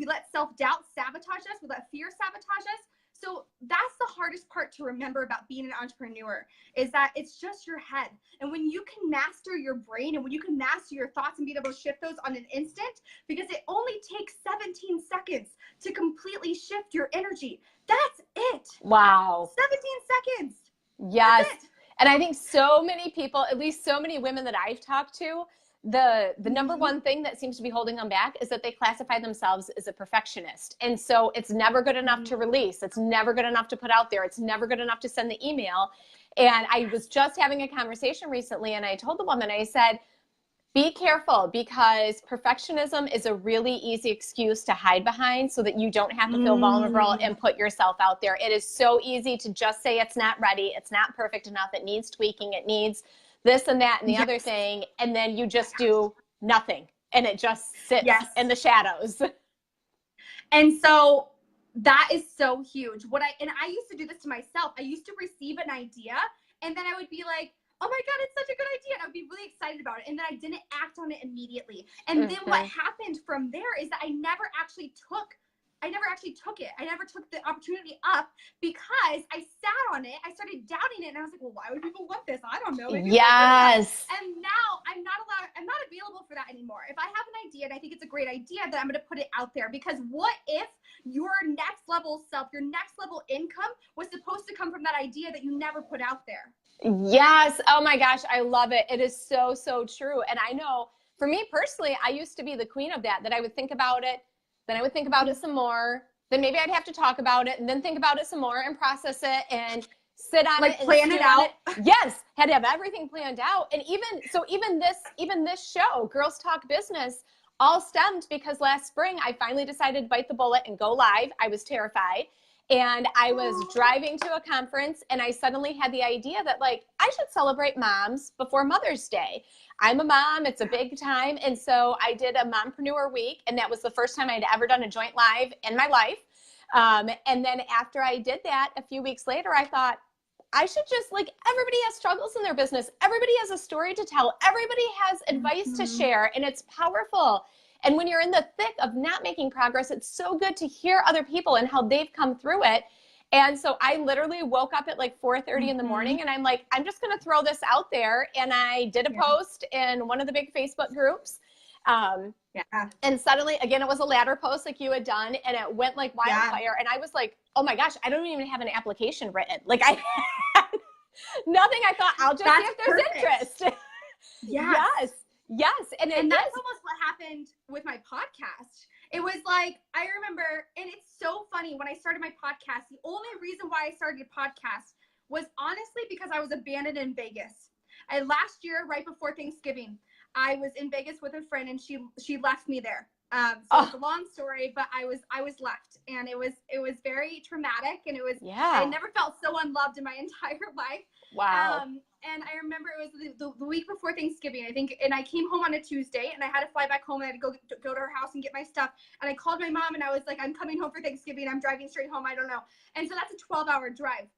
let self-doubt sabotage us. We let fear sabotage us. So that's the hardest part to remember about being an entrepreneur, is that it's just your head. And when you can master your brain and when you can master your thoughts and be able to shift those on an instant, because it only takes 17 seconds to completely shift your energy. That's it. Wow. 17 seconds. Yes. And I think so many people, at least so many women that I've talked to, the number one thing that seems to be holding them back is that they classify themselves as a perfectionist. And so it's never good enough to release. It's never good enough to put out there. It's never good enough to send the email. And I was just having a conversation recently and I told the woman, I said, be careful, because perfectionism is a really easy excuse to hide behind so that you don't have to feel vulnerable and put yourself out there. It is so easy to just say it's not ready, it's not perfect enough, it needs tweaking, it needs this and that and the other thing, and then you just do nothing and it just sits in the shadows. And so that is so huge. I used to do this to myself. I used to receive an idea and then I would be like, oh my God, it's such a good idea. And I'd be really excited about it. And then I didn't act on it immediately. And then what happened from there is that I never actually took I never actually took it. I never took the opportunity up because I sat on it. I started doubting it, and I was like, well, why would people want this? I don't know. Maybe yes. And now I'm not available for that anymore. If I have an idea and I think it's a great idea, then I'm going to put it out there, because what if your next level self, your next level income was supposed to come from that idea that you never put out there? Yes. Oh my gosh. I love it. It is so, so true. And I know for me personally, I used to be the queen of that I would think about it. Then I would think about it some more. Then maybe I'd have to talk about it and then think about it some more and process it and sit on like it and plan it out. Yes. Had to have everything planned out. And even this show, Girls Talk Business, all stemmed because last spring I finally decided to bite the bullet and go live. I was terrified. And I was driving to a conference and I suddenly had the idea that like, I should celebrate moms before Mother's Day. I'm a mom, it's a big time. And so I did a Mompreneur Week, and that was the first time I'd ever done a joint live in my life. And then after I did that, a few weeks later, I thought, I should just, like, everybody has struggles in their business. Everybody has a story to tell. Everybody has advice to share, and it's powerful. And when you're in the thick of not making progress, it's so good to hear other people and how they've come through it. And so I literally woke up at like 4:30 in the morning, and I'm like, I'm just going to throw this out there. And I did a post in one of the big Facebook groups. And suddenly, again, it was a ladder post like you had done, and it went like wildfire. And I was like, oh my gosh, I don't even have an application written. Like I had nothing. I thought, I'll just see if there's interest. Yes. And that's almost what happened with my podcast. It was like, I remember, and it's so funny, when I started my podcast, the only reason why I started a podcast was honestly because I was abandoned in Vegas. Last year, right before Thanksgiving, I was in Vegas with a friend, and she left me there. So it's a long story, but I was left, and it was very traumatic, and I never felt so unloved in my entire life. Wow. And I remember it was the week before Thanksgiving, I think, and I came home on a Tuesday, and I had to fly back home, and I had to go to her house and get my stuff. And I called my mom, and I was like, I'm coming home for Thanksgiving. I'm driving straight home. I don't know. And so that's a 12-hour drive.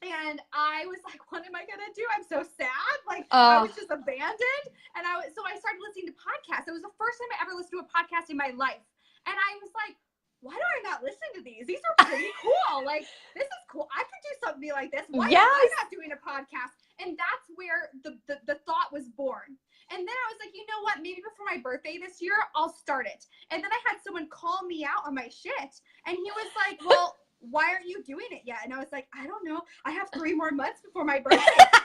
And I was like, what am I going to do? I'm so sad. Like, I was just abandoned. And so I started listening to podcasts. It was the first time I ever listened to a podcast in my life. And I was like, why do I not listen to these? These are pretty cool. Like, this is cool. I could do something like this. Why am I not doing a podcast? And that's where the thought was born. And then I was like, you know what? Maybe before my birthday this year, I'll start it. And then I had someone call me out on my shit. And he was like, well, why aren't you doing it yet? And I was like, I don't know. I have 3 more months before my birthday.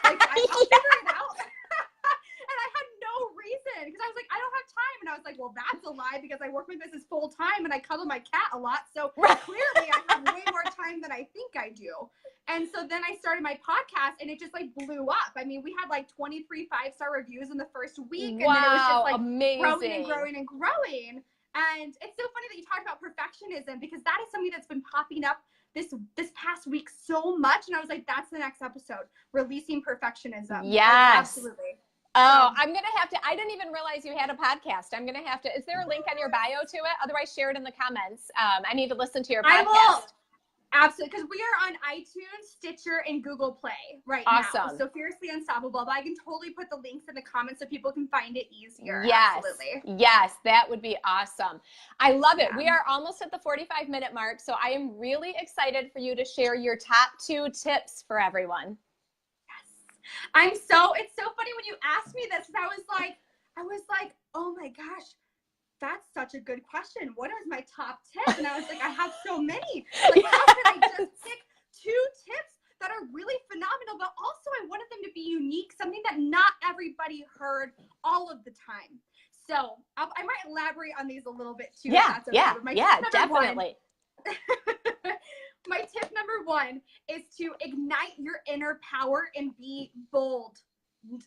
Like, I'll figure it out. And I had no reason, because I was like, I don't have time. And I was like, well, that's a lie, because I work my business full time and I cuddle my cat a lot. So clearly I have way more time than I think I do. And so then I started my podcast, and it just like blew up. I mean, we had like 23 5-star reviews in the first week. And then it was just like growing and growing and growing. And it's so funny that you talked about perfectionism, because that is something that's been popping up this past week so much. And I was like, that's the next episode, releasing perfectionism. Yes. Absolutely. Oh, I'm going to have to, I didn't even realize you had a podcast. I'm going to have to, is there a link on your bio to it? Otherwise, share it in the comments. I need to listen to your podcast. I will. Absolutely, because we are on iTunes, Stitcher, and Google Play right now. So Fiercely Unstoppable. But I can totally put the links in the comments so people can find it easier. Yes. Absolutely. Yes, that would be awesome. I love it. We are almost at the 45-minute mark, so I am really excited for you to share your top 2 tips for everyone. Yes. It's so funny when you asked me this, because I was like, oh my gosh, that's such a good question. What is my top tip? And I was like, I have so many. Like, how can I just pick 2 tips that are really phenomenal, but also I wanted them to be unique, something that not everybody heard all of the time. So I might elaborate on these a little bit too. Yeah, definitely. My tip number 1 is to ignite your inner power and be bold.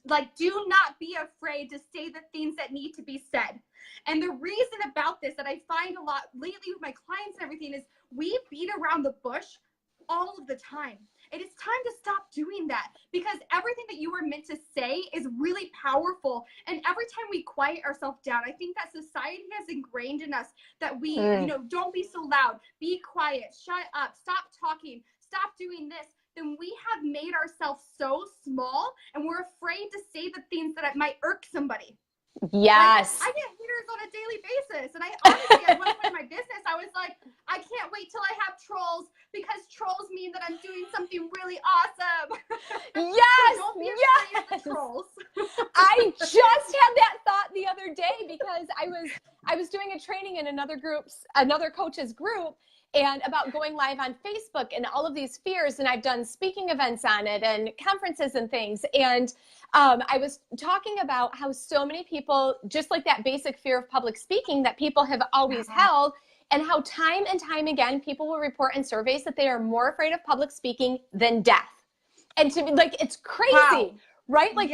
Like, do not be afraid to say the things that need to be said. And the reason about this that I find a lot lately with my clients and everything is we beat around the bush all of the time. It is time to stop doing that, because everything that you were meant to say is really powerful. And every time we quiet ourselves down, I think that society has ingrained in us that we, don't be so loud, be quiet, shut up, stop talking, stop doing this. Then we have made ourselves so small, and we're afraid to say the things that might irk somebody. Yes. Like, I get haters on a daily basis. And I honestly, at one point in my business, I was like, I can't wait till I have trolls, because trolls mean that I'm doing something really awesome. Yes. So don't be afraid of the trolls. I just had that thought the other day, because I was doing a training in another coach's group, and about going live on Facebook and all of these fears. And I've done speaking events on it and conferences and things. And I was talking about how so many people, just like that basic fear of public speaking that people have always held, and how time and time again, people will report in surveys that they are more afraid of public speaking than death. And to me, like, it's crazy. Wow. Right? Like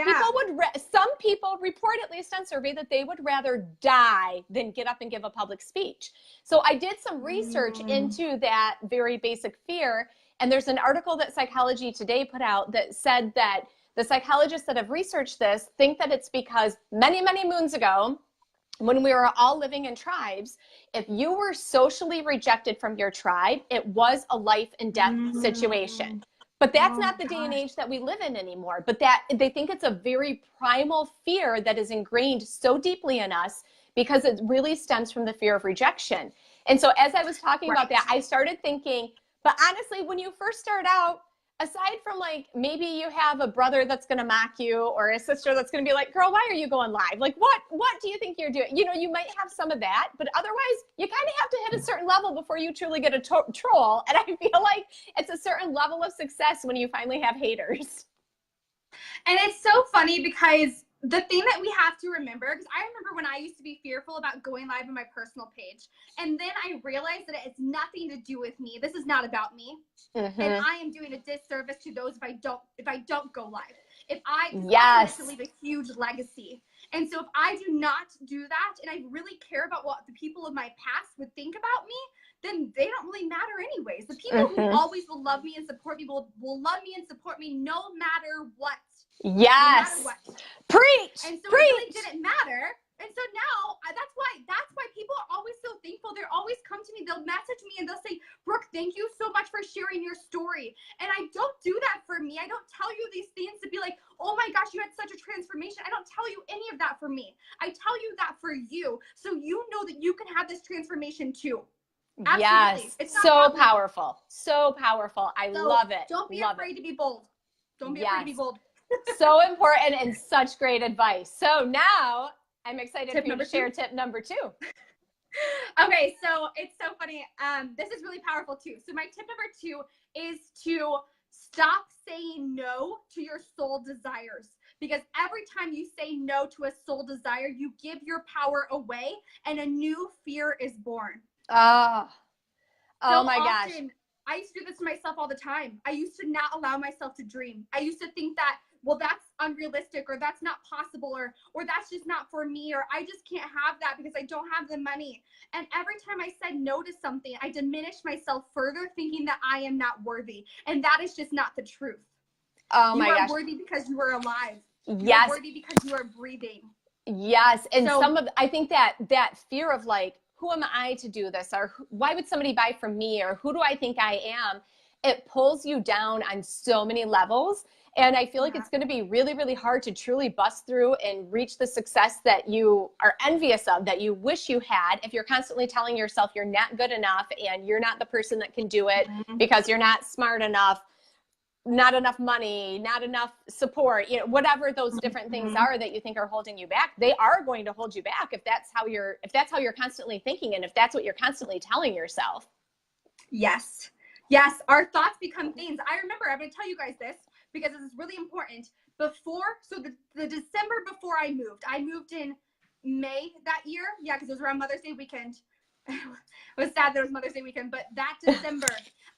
some people report, at least on survey, that they would rather die than get up and give a public speech. So I did some research into that very basic fear. And there's an article that Psychology Today put out that said that the psychologists that have researched this think that it's because many, many moons ago, when we were all living in tribes, if you were socially rejected from your tribe, it was a life and death situation. But that's not the day and age that we live in anymore. But that they think it's a very primal fear that is ingrained so deeply in us, because it really stems from the fear of rejection. And so as I was talking about that, I started thinking, but honestly, when you first start out, aside from like, maybe you have a brother that's going to mock you, or a sister that's going to be like, girl, why are you going live? Like, what do you think you're doing? You know, you might have some of that, but otherwise you kind of have to hit a certain level before you truly get a troll. And I feel like it's a certain level of success when you finally have haters. And it's so funny, because the thing that we have to remember, because I remember when I used to be fearful about going live on my personal page, and then I realized that it's nothing to do with me. This is not about me, and I am doing a disservice to those if I don't go live. I want to leave a huge legacy, and so if I do not do that, and I really care about what the people of my past would think about me, then they don't really matter anyways. The people who always will love me and support me will love me and support me no matter what. Yes. No matter what. Preach. And so Preach. it really didn't matter. And so now that's why people are always so thankful. They're always come to me. They'll message me and they'll say, Brooke, thank you so much for sharing your story. And I don't do that for me. I don't tell you these things to be like, oh my gosh, you had such a transformation. I don't tell you any of that for me. I tell you that for you, so you know that you can have this transformation too. Absolutely. Yes. It's so powerful. So powerful. I love it. Don't be afraid to be bold. Don't be afraid to be bold. So important, and such great advice. So now I'm excited for you to share tip number 2. Okay, so it's so funny. This is really powerful too. So my tip number 2 is to stop saying no to your soul desires. Because every time you say no to a soul desire, you give your power away, and a new fear is born. Oh my gosh. I used to do this to myself all the time. I used to not allow myself to dream. I used to think that, well, that's unrealistic, or that's not possible, or that's just not for me, or I just can't have that because I don't have the money. And every time I said no to something, I diminished myself further, thinking that I am not worthy. And that is just not the truth. Oh my gosh. You are worthy because you are alive. You are worthy because you are breathing. Yes. And I think that fear of like, who am I to do this? Or why would somebody buy from me? Or who do I think I am? It pulls you down on so many levels. And I feel like it's going to be really, really hard to truly bust through and reach the success that you are envious of, that you wish you had, if you're constantly telling yourself you're not good enough and you're not the person that can do it because you're not smart enough, not enough money, not enough support, you know, whatever those different things are that you think are holding you back. They are going to hold you back if that's how you're constantly thinking, and if that's what you're constantly telling yourself. Yes. Yes. Our thoughts become things. I remember, I'm going to tell you guys this because this is really important. The December before I moved in May that year. Yeah. Cause it was around Mother's Day weekend. It was sad that it was Mother's Day weekend, but that December,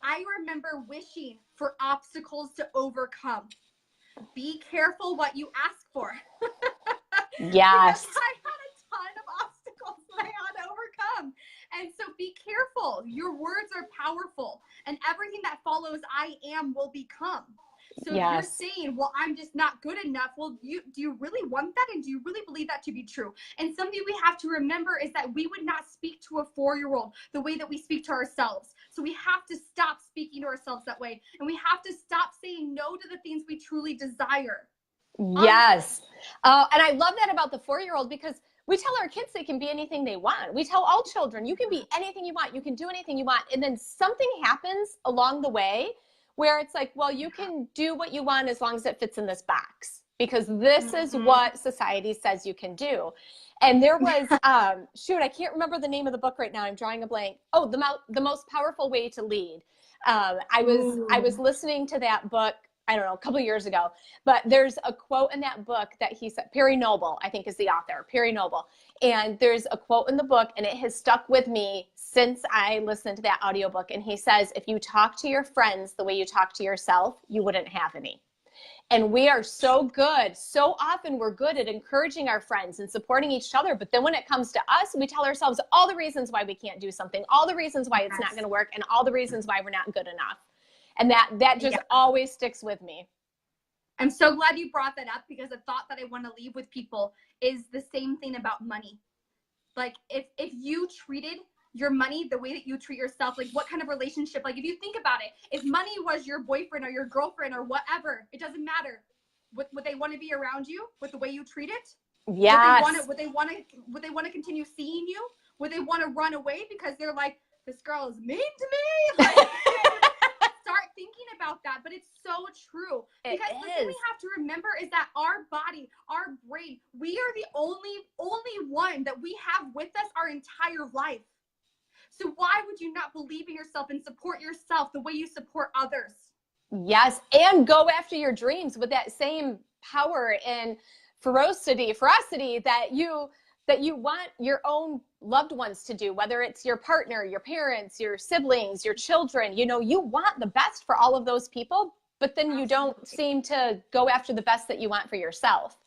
I remember wishing for obstacles to overcome. Be careful what you ask for. Yes. I had a ton of obstacles that I had to overcome. And so be careful. Your words are powerful, and everything that follows I am will become. So if you're saying, well, I'm just not good enough. Well, do you really want that? And do you really believe that to be true? And something we have to remember is that we would not speak to a 4-year-old the way that we speak to ourselves. So we have to stop speaking to ourselves that way. And we have to stop saying no to the things we truly desire. Yes. And I love that about the 4-year-old, because we tell our kids they can be anything they want. We tell all children, you can be anything you want. You can do anything you want. And then something happens along the way where it's like, well, you can do what you want as long as it fits in this box, because this is what society says you can do. And there was, shoot, I can't remember the name of the book right now. I'm drawing a blank. Oh, the Most Powerful Way to Lead. I was listening to that book, I don't know, a couple of years ago, but there's a quote in that book that he said, Perry Noble, I think is the author, Perry Noble. And there's a quote in the book, and it has stuck with me since I listened to that audiobook. And he says, if you talk to your friends the way you talk to yourself, you wouldn't have any. And we are so good. So often we're good at encouraging our friends and supporting each other. But then when it comes to us, we tell ourselves all the reasons why we can't do something, all the reasons why it's not going to work, and all the reasons why we're not good enough. And that just always sticks with me. I'm so glad you brought that up, because a thought that I want to leave with people is the same thing about money. Like if you treated your money the way that you treat yourself, like what kind of relationship, like if you think about it, if money was your boyfriend or your girlfriend or whatever, it doesn't matter. Would they want to be around you with the way you treat it? Yes. Would they want to continue seeing you? Would they want to run away because they're like, this girl is mean to me? Like, start thinking about that. But it's so true. Because the thing we have to remember is that our body, our brain, we are the only one that we have with us our entire life. So why would you not believe in yourself and support yourself the way you support others? Yes, and go after your dreams with that same power and ferocity that you want your own loved ones to do, whether it's your partner, your parents, your siblings, your children. You know, you want the best for all of those people, but then you don't seem to go after the best that you want for yourself.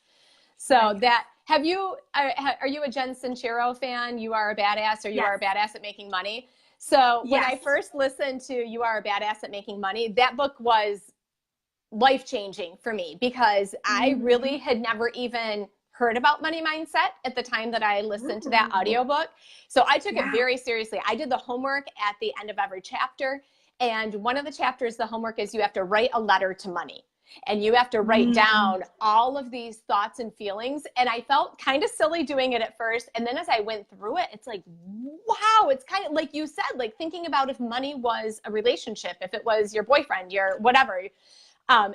So are you a Jen Sincero fan? You Are a Badass, or You Are a Badass at Making Money? So when I first listened to You Are a Badass at Making Money, that book was life-changing for me, because I really had never even heard about money mindset at the time that I listened to that audiobook. So I took it very seriously. I did the homework at the end of every chapter. And one of the chapters, the homework is you have to write a letter to money. And you have to write down all of these thoughts and feelings. And I felt kind of silly doing it at first. And then as I went through it, it's like, wow, it's kind of like you said, like thinking about if money was a relationship, if it was your boyfriend, your whatever.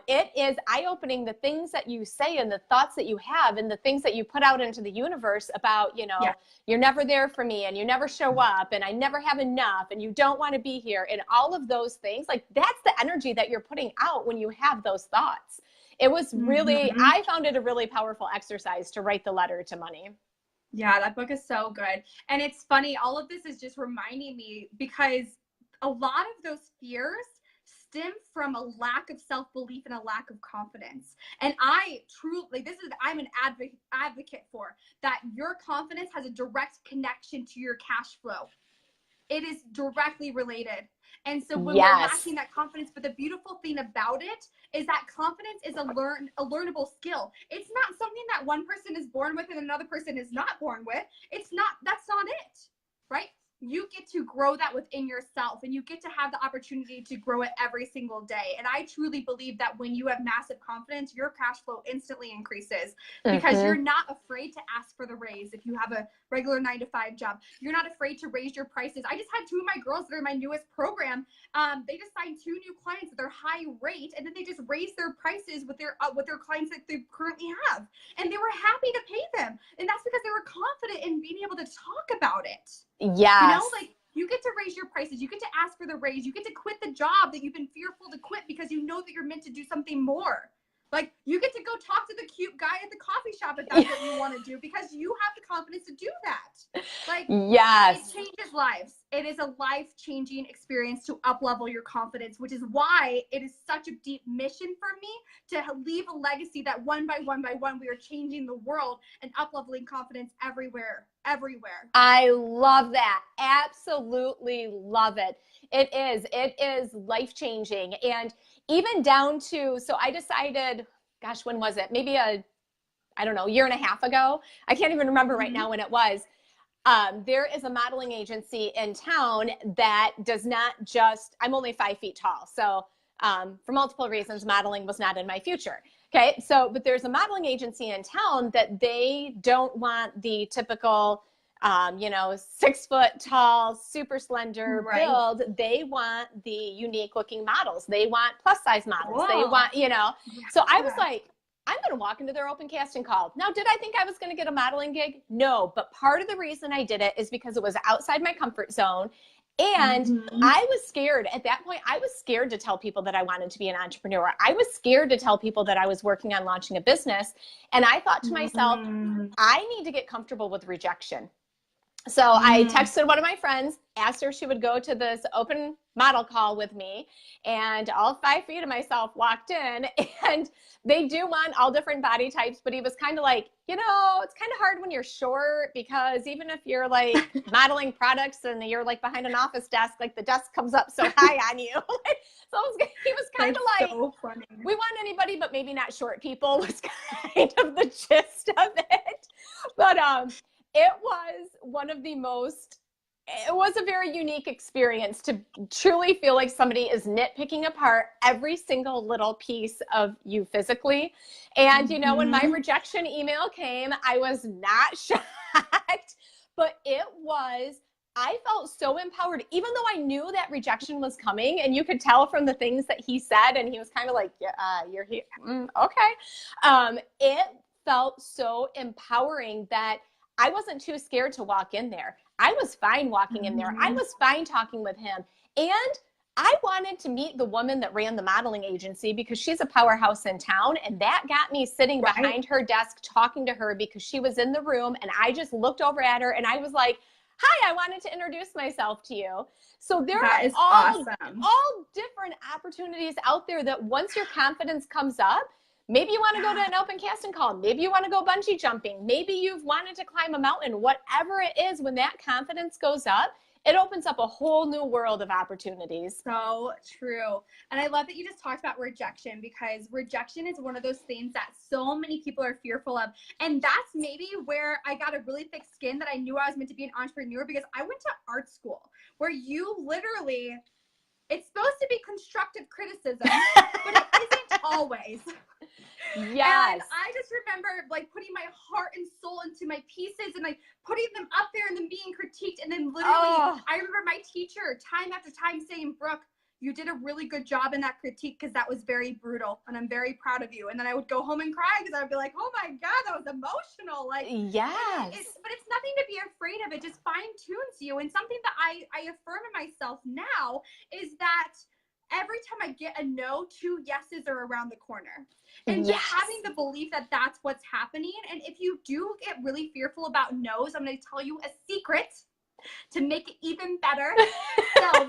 It is eye-opening, the things that you say and the thoughts that you have and the things that you put out into the universe about, you know, you're never there for me and you never show up and I never have enough and you don't want to be here, and all of those things. Like, that's the energy that you're putting out when you have those thoughts. It was really, I found it a really powerful exercise to write the letter to money. Yeah, that book is so good. And it's funny, all of this is just reminding me, because a lot of those fears stem from a lack of self-belief and a lack of confidence. And I truly, I'm an advocate for that. Your confidence has a direct connection to your cash flow. It is directly related. And so when we're lacking that confidence, but the beautiful thing about it is that confidence is a learnable skill. It's not something that one person is born with and another person is not born with. That's not it, right? You get to grow that within yourself, and you get to have the opportunity to grow it every single day. And I truly believe that when you have massive confidence, your cash flow instantly increases, because you're not afraid to ask for the raise. If you have a regular 9-to-5 job, you're not afraid to raise your prices. I just had 2 of my girls that are in my newest program. They just signed 2 new clients at their high rate, and then they just raised their prices with their clients that they currently have. And they were happy to pay them. And that's because they were confident in being able to talk about it. Yes. You know, like, you get to raise your prices. You get to ask for the raise. You get to quit the job that you've been fearful to quit because you know that you're meant to do something more. Like, you get to go talk to the cute guy at the coffee shop if that's what you want to do, because you have the confidence to do that. Like, it changes lives. It is a life-changing experience to up-level your confidence, which is why it is such a deep mission for me to leave a legacy that one by one we are changing the world and up-leveling confidence everywhere. I love that. Absolutely love it. It is life-changing. And even down to, so I decided, gosh, when was it? Maybe I don't know, year and a half ago. I can't even remember right now when it was. There is a modeling agency in town that does not just, I'm only 5 feet tall. So for multiple reasons, modeling was not in my future. Okay. So, but there's a modeling agency in town that they don't want the typical, 6 foot tall, super slender build. They want the unique looking models. They want plus size models. Whoa. They want, so I was like, I'm going to walk into their open casting call. Now, did I think I was going to get a modeling gig? No, but part of the reason I did it is because it was outside my comfort zone. And I was scared at that point. I was scared to tell people that I wanted to be an entrepreneur. I was scared to tell people that I was working on launching a business. And I thought to myself, I need to get comfortable with rejection. So I texted one of my friends, asked her if she would go to this open model call with me, and all 5 feet of myself walked in, and they do want all different body types, but he was kind of like, it's kind of hard when you're short, because even if you're like modeling products and you're like behind an office desk, like the desk comes up so high on you. So he was kind of like, so funny. We want anybody, but maybe not short people, was kind of the gist of it. But it was one of the it was a very unique experience to truly feel like somebody is nitpicking apart every single little piece of you physically. And, when my rejection email came, I was not shocked, but I felt so empowered, even though I knew that rejection was coming, and you could tell from the things that he said, and he was kind of like, you're here. Okay. It felt so empowering that I wasn't too scared to walk in there. I was fine walking in there. I was fine talking with him. And I wanted to meet the woman that ran the modeling agency, because she's a powerhouse in town. And that got me sitting behind her desk talking to her, because she was in the room, and I just looked over at her and I was like, hi, I wanted to introduce myself to you. So there are all different opportunities out there that once your confidence comes up, maybe you want to go to an open casting call. Maybe you want to go bungee jumping. Maybe you've wanted to climb a mountain. Whatever it is, when that confidence goes up, it opens up a whole new world of opportunities. So true. And I love that you just talked about rejection, because rejection is one of those things that so many people are fearful of. And that's maybe where I got a really thick skin that I knew I was meant to be an entrepreneur, because I went to art school where you literally, it's supposed to be constructive criticism, but it isn't always. Yes. And I just remember like putting my heart and soul into my pieces and like putting them up there and then being critiqued. And then literally, I remember my teacher time after time saying, Brooke, you did a really good job in that critique, because that was very brutal and I'm very proud of you. And then I would go home and cry, because I would be like, oh my God, that was emotional. Like, yes. But it's nothing to be afraid of. It just fine tunes you. And something that I affirm in myself now is that every time I get a no, 2 yeses are around the corner. And just having the belief that that's what's happening. And if you do get really fearful about no's, I'm going to tell you a secret to make it even better. So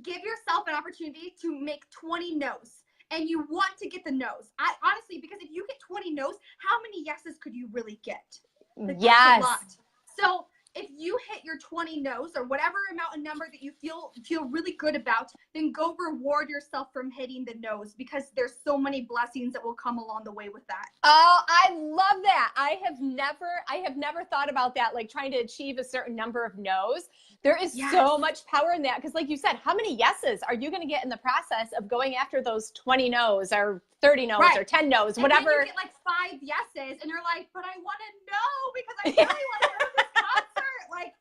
give yourself an opportunity to make 20 no's. And you want to get the no's. Honestly, because if you get 20 no's, how many yeses could you really get? Like, yes. That's a lot. So if you hit your 20 no's or whatever amount of number that you feel really good about, then go reward yourself from hitting the no's, because there's so many blessings that will come along the way with that. Oh, I love that. I have never thought about that, like trying to achieve a certain number of no's. There is so much power in that, because like you said, how many yeses are you going to get in the process of going after those 20 no's or 30 no's or 10 no's, whatever? And then you get like 5 yeses and you're like, but I want to know because I really want to go to this concert. Like,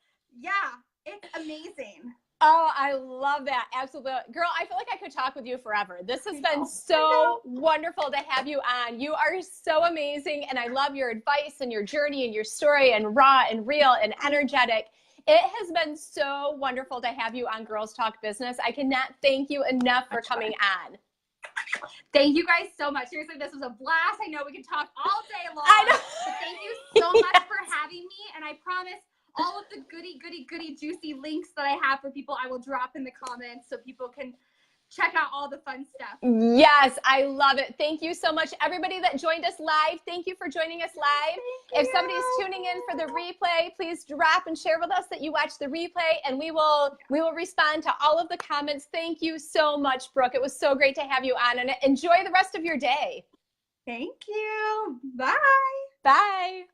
it's amazing. Oh, I love that. Absolutely. Girl, I feel like I could talk with you forever. This has been so wonderful to have you on. You are so amazing. And I love your advice and your journey and your story, and raw and real and energetic. It has been so wonderful to have you on Girls Talk Business. I cannot thank you enough for coming on. Thank you guys so much. Seriously, this was a blast. I know we could talk all day long. I know. But thank you so much for having me. And I promise all of the goody, juicy links that I have for people, I will drop in the comments so people can check out all the fun stuff. Yes, I love it. Thank you so much. Everybody that joined us live, thank you for joining us live. If somebody's tuning in for the replay, please drop and share with us that you watched the replay, and we will respond to all of the comments. Thank you so much, Brooke. It was so great to have you on, and enjoy the rest of your day. Thank you. Bye. Bye.